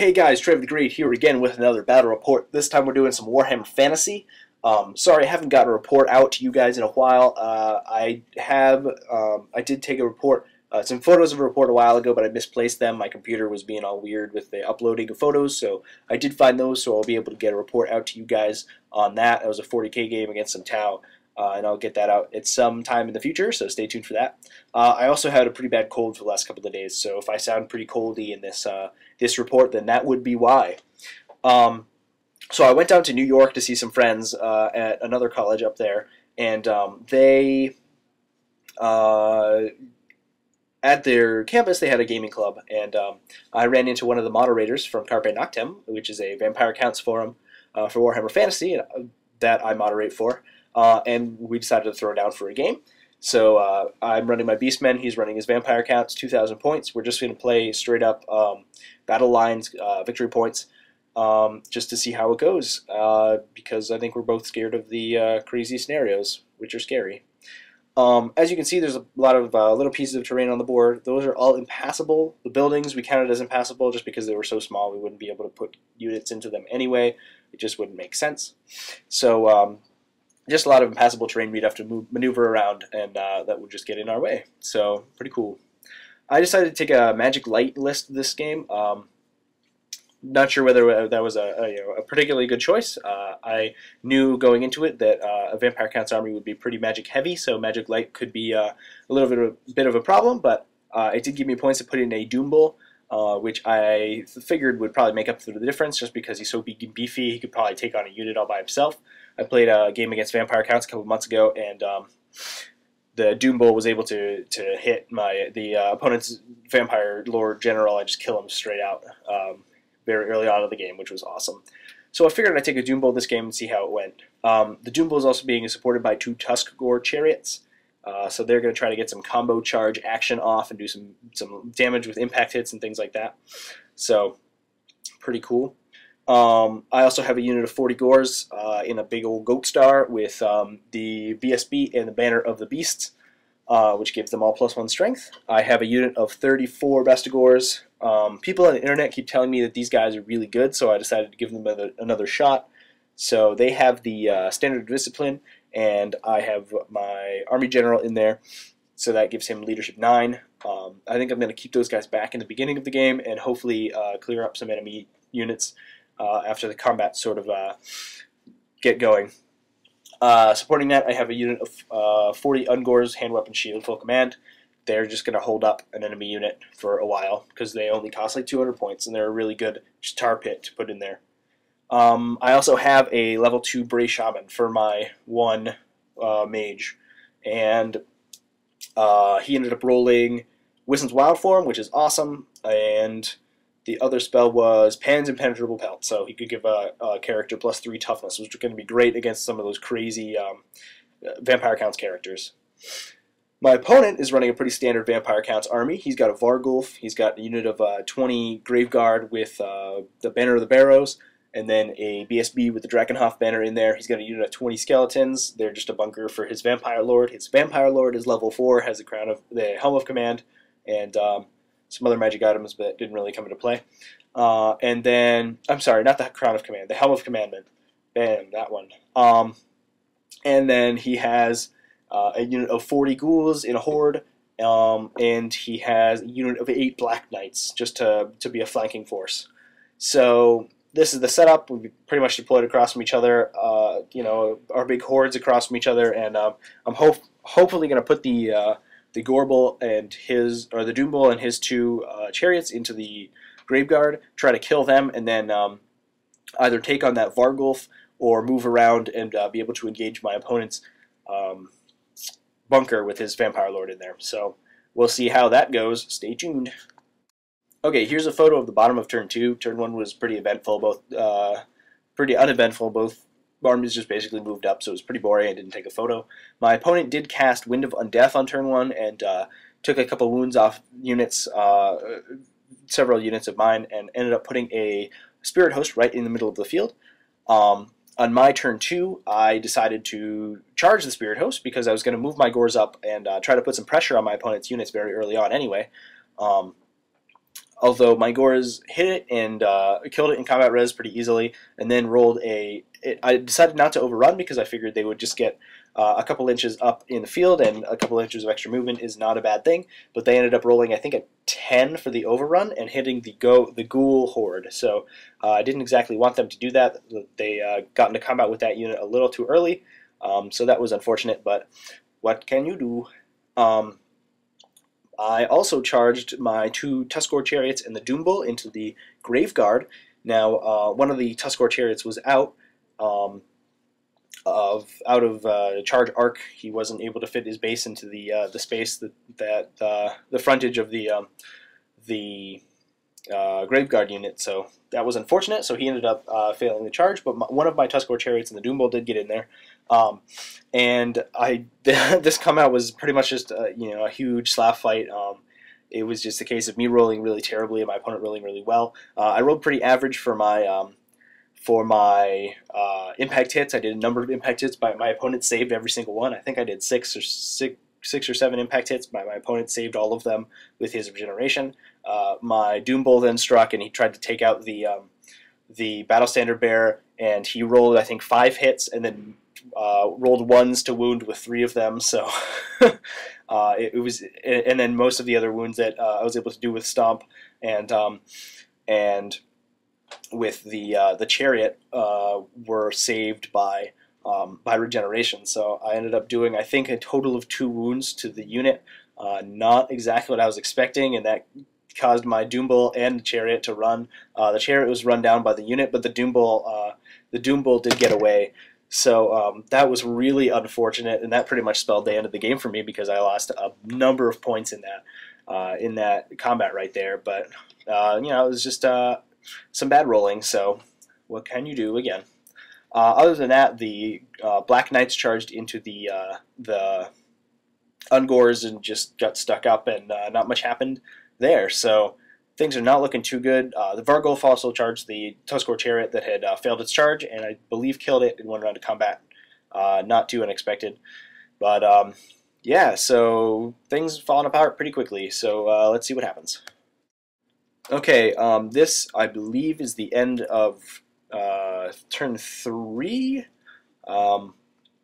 Hey guys, Trevy the Great here again with another battle report. This time we're doing some Warhammer Fantasy. Sorry, I haven't got a report out to you guys in a while. I did take a report, some photos of a report a while ago, but I misplaced them. My computer was being all weird with the uploading of photos, so I did find those, so I'll be able to get a report out to you guys on that. It was a 40k game against some Tau. And I'll get that out at some time in the future, so stay tuned for that. I also had a pretty bad cold for the last couple of days, so if I sound pretty coldy in this report, then that would be why. So I went down to New York to see some friends at another college up there, and at their campus they had a gaming club, and I ran into one of the moderators from Carpe Noctem, which is a Vampire Counts forum for Warhammer Fantasy that I moderate for. And we decided to throw down for a game. So I'm running my Beastmen, he's running his Vampire Counts, 2,000 points. We're just going to play straight up battle lines, victory points, just to see how it goes, because I think we're both scared of the crazy scenarios, which are scary. As you can see, there's a lot of little pieces of terrain on the board. Those are all impassable. The buildings we counted as impassable just because they were so small we wouldn't be able to put units into them anyway. It just wouldn't make sense. So just a lot of impassable terrain we'd have to maneuver around, and that would just get in our way. So pretty cool. I decided to take a magic light list this game. Not sure whether that was a particularly good choice. I knew going into it that a Vampire Counts army would be pretty magic heavy, so magic light could be a little bit of a problem, but it did give me points to put in a Doom Bull, which I figured would probably make up for the difference just because he's so big and beefy. He could probably take on a unit all by himself. I played a game against Vampire Counts a couple months ago, and the Doom Bull was able to hit the opponent's Vampire Lord General and just kill him straight out very early on in the game, which was awesome. So I figured I'd take a Doom Bull this game and see how it went. The Doom Bull is also being supported by 2 Tusk Gore Chariots, so they're going to try to get some combo charge action off and do some damage with impact hits and things like that. So pretty cool. I also have a unit of 40 Gores in a big old Goat Star with the BSB and the Banner of the Beasts, which gives them all +1 strength. I have a unit of 34 Bestigors. People on the internet keep telling me that these guys are really good, so I decided to give them another shot. So they have the Standard Discipline, and I have my Army General in there, so that gives him Leadership 9. I think I'm going to keep those guys back in the beginning of the game and hopefully clear up some enemy units after the combat sort of get going. Supporting that, I have a unit of 40 Ungors, Hand Weapon Shield, Full Command. They're just going to hold up an enemy unit for a while because they only cost like 200 points, and they're a really good tar pit to put in there. I also have a level 2 Bray Shaman for my 1 mage, and he ended up rolling Wisdom's Wild Form, which is awesome, and the other spell was Pan's Impenetrable Pelt, so he could give a character +3 toughness, which is going to be great against some of those crazy Vampire Counts characters. My opponent is running a pretty standard Vampire Counts army. He's got a Vargulf, he's got a unit of 20 Graveguard with the Banner of the Barrows, and then a BSB with the Drakenhof banner in there. He's got a unit of 20 Skeletons. They're just a bunker for his Vampire Lord. His Vampire Lord is level 4, has the Helm of Command, and some other magic items that didn't really come into play. And then, I'm sorry, not the Crown of Command, the Helm of Commandment. Bam, that one. And then he has a unit of 40 ghouls in a horde, and he has a unit of 8 Black Knights just to be a flanking force. So this is the setup. We pretty much deployed across from each other, our big hordes across from each other, and I'm hopefully going to put the Gorbel and the Doom Bull and his 2 chariots into the Graveguard, try to kill them, and then either take on that Vargulf or move around and be able to engage my opponent's bunker with his Vampire Lord in there. So we'll see how that goes. Stay tuned. Okay, here's a photo of the bottom of turn 2. Turn 1 was pretty eventful, pretty uneventful. Both armies just basically moved up, so it was pretty boring. I didn't take a photo. My opponent did cast Wind of Undeath on turn 1 and took a couple wounds off units, several units of mine, and ended up putting a Spirit Host right in the middle of the field. On my turn 2, I decided to charge the Spirit Host because I was going to move my Gores up and try to put some pressure on my opponent's units very early on anyway. although my Gores hit it and killed it in combat res pretty easily, and then rolled I decided not to overrun because I figured they would just get a couple inches up in the field, and a couple inches of extra movement is not a bad thing. But they ended up rolling, I think, a 10 for the overrun and hitting the ghoul horde. So I didn't exactly want them to do that. They got into combat with that unit a little too early, so that was unfortunate. But what can you do? I also charged my 2 Tuskor chariots and the Doombull into the Graveguard. Now, one of the Tuskor chariots was out. Out of charge arc, he wasn't able to fit his base into the space that the frontage of the Graveguard unit. So that was unfortunate. So he ended up failing the charge. But one of my Tuskor chariots and the Doombull did get in there, and this come out was pretty much just a huge slap fight. It was just a case of me rolling really terribly and my opponent rolling really well. I rolled pretty average for my impact hits. I did a number of impact hits, but my opponent saved every single one. I think I did six or seven impact hits, but my opponent saved all of them with his regeneration. My Doombull then struck, and he tried to take out the Battle Standard Bear, and he rolled, I think, 5 hits, and then rolled 1s to wound with 3 of them. So it was, and then most of the other wounds that I was able to do with Stomp and with the chariot were saved by regeneration. So I ended up doing, I think, a total of 2 wounds to the unit. Not exactly what I was expecting, and that caused my Doombull and the chariot to run. The chariot was run down by the unit, but the Doombull did get away. So that was really unfortunate, and that pretty much spelled the end of the game for me because I lost a number of points in that combat right there. But it was just some bad rolling. So what can you do again? Other than that, the Black Knights charged into the Ungors and just got stuck up, and not much happened there. So things are not looking too good. The Vargulf also charged the Tuskor chariot that had failed its charge, and I believe killed it in one round of combat. Not too unexpected. But yeah, so things falling apart pretty quickly. So let's see what happens. Okay, this I believe is the end of turn 3.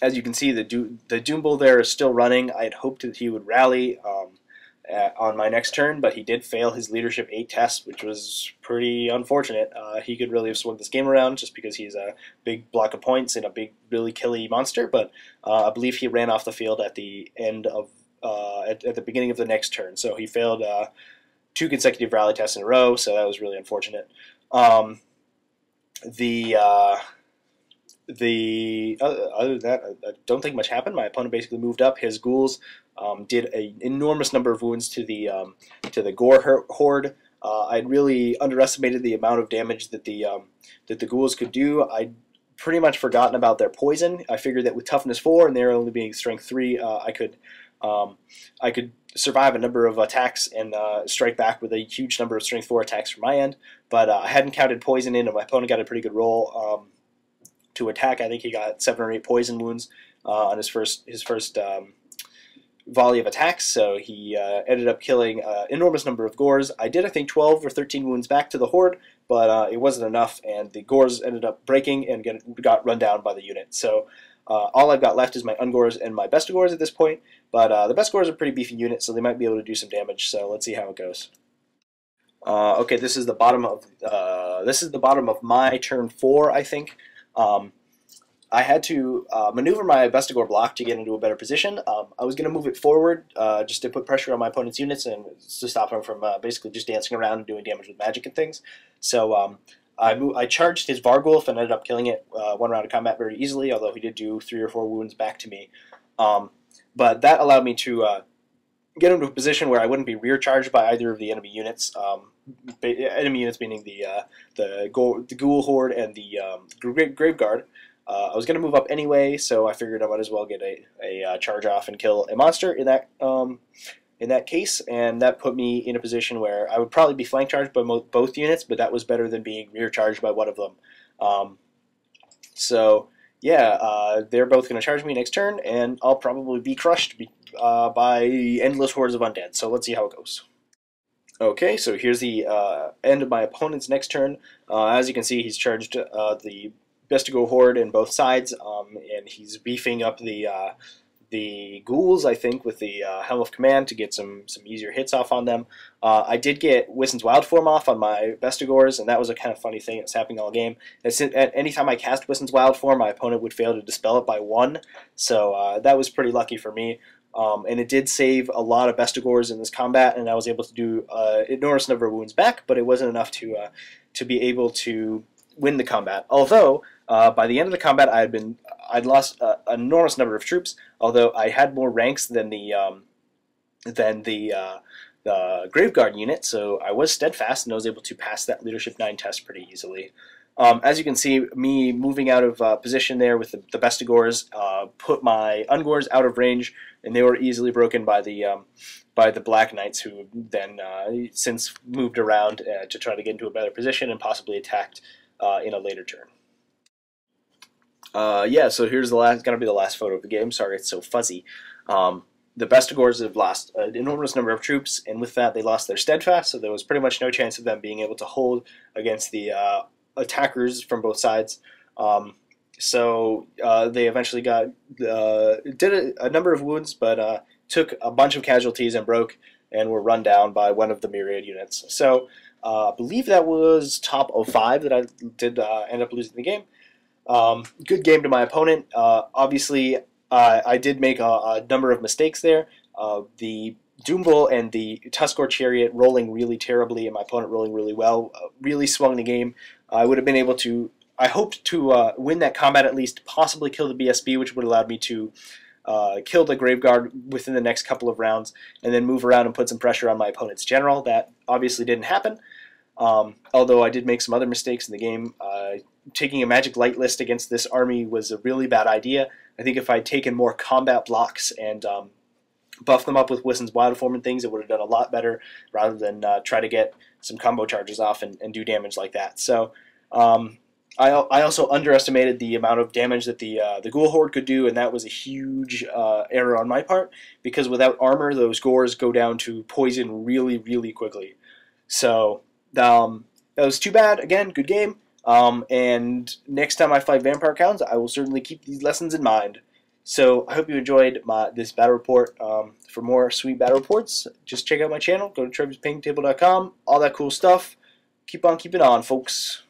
As you can see, the Doombull there is still running. I had hoped that he would rally on my next turn, but he did fail his Leadership 8 test, which was pretty unfortunate. He could really have swung this game around just because he's a big block of points and a big, really killy monster, but I believe he ran off the field at the end of at the beginning of the next turn, so he failed 2 consecutive rally tests in a row, so that was really unfortunate. Other than that, I don't think much happened. My opponent basically moved up. His ghouls did an enormous number of wounds to the Gore horde. I'd really underestimated the amount of damage that the ghouls could do. I'd pretty much forgotten about their poison. I figured that with toughness 4 and they're only being strength 3, I could survive a number of attacks and strike back with a huge number of strength 4 attacks from my end. But I hadn't counted poison in, and my opponent got a pretty good roll to attack. I think he got 7 or 8 poison wounds on his first volley of attacks, so he ended up killing an enormous number of Gores. I did, I think, 12 or 13 wounds back to the Horde, but it wasn't enough, and the Gores ended up breaking and got run down by the unit. So all I've got left is my Ungors and my Bestigors at this point, but the Bestigors are a pretty beefy unit, so they might be able to do some damage, so let's see how it goes. Okay, this is the bottom of my turn 4, I think. I had to maneuver my Bestigor block to get into a better position. I was going to move it forward just to put pressure on my opponent's units and to stop him from basically just dancing around and doing damage with magic and things. So I charged his Vargulf and ended up killing it 1 round of combat very easily, although he did do 3 or 4 wounds back to me. But that allowed me to get into a position where I wouldn't be rear charged by either of the enemy units. Enemy units meaning the Ghoul Horde and the Graveguard. I was going to move up anyway, so I figured I might as well get a charge off and kill a monster in that case, and that put me in a position where I would probably be flank charged by both units, but that was better than being rear charged by one of them. So yeah, they're both going to charge me next turn, and I'll probably be crushed by endless hordes of undead. So let's see how it goes. Okay, so here's the end of my opponent's next turn. As you can see, he's charged the Bestigo Horde in both sides, and he's beefing up the ghouls, I think, with the Helm of Command to get some easier hits off on them. I did get Wissen's Wild Form off on my Bestigors, and that was a kind of funny thing that's happening all game. At any time I cast Wissen's Wild Form, my opponent would fail to dispel it by 1, so that was pretty lucky for me. And it did save a lot of Bestigors in this combat, and I was able to do an enormous number of wounds back, but it wasn't enough to be able to win the combat. Although by the end of the combat, I'd lost an enormous number of troops. Although I had more ranks than the Graveguard unit, so I was steadfast and I was able to pass that Leadership 9 test pretty easily. As you can see, me moving out of position there with the Bestigors put my Ungors out of range, and they were easily broken by the Black Knights, who then since moved around to try to get into a better position and possibly attacked in a later turn. Yeah, so here's gonna be the last photo of the game. Sorry, it's so fuzzy. The Bestigors have lost an enormous number of troops, and with that, they lost their steadfast. So there was pretty much no chance of them being able to hold against the attackers from both sides. So they eventually did a number of wounds, but took a bunch of casualties and broke and were run down by one of the Myriad units. So I believe that was top of 5 that I did end up losing the game. Good game to my opponent. Obviously, I did make a number of mistakes there. The Doombull and the Tuskor Chariot rolling really terribly, and my opponent rolling really well, really swung the game. I would have been able to, I hoped to win that combat at least, possibly kill the BSB, which would have allowed me to kill the Graveguard within the next couple of rounds, and then move around and put some pressure on my opponent's general. That obviously didn't happen, although I did make some other mistakes in the game. Taking a Magic Light list against this army was a really bad idea. I think if I'd taken more combat blocks and buffed them up with Wissen's Wild Form and things, it would have done a lot better rather than try to get some combo charges off and do damage like that. So I also underestimated the amount of damage that the Ghoul Horde could do, and that was a huge error on my part, because without armor, those Gores go down to poison really, really quickly. So that was too bad. Again, good game. And next time I fight Vampire Counts, I will certainly keep these lessons in mind. So I hope you enjoyed this battle report. For more sweet battle reports, just check out my channel. Go to Trevy'sPaintingTable.com. All that cool stuff. Keep on keeping on, folks.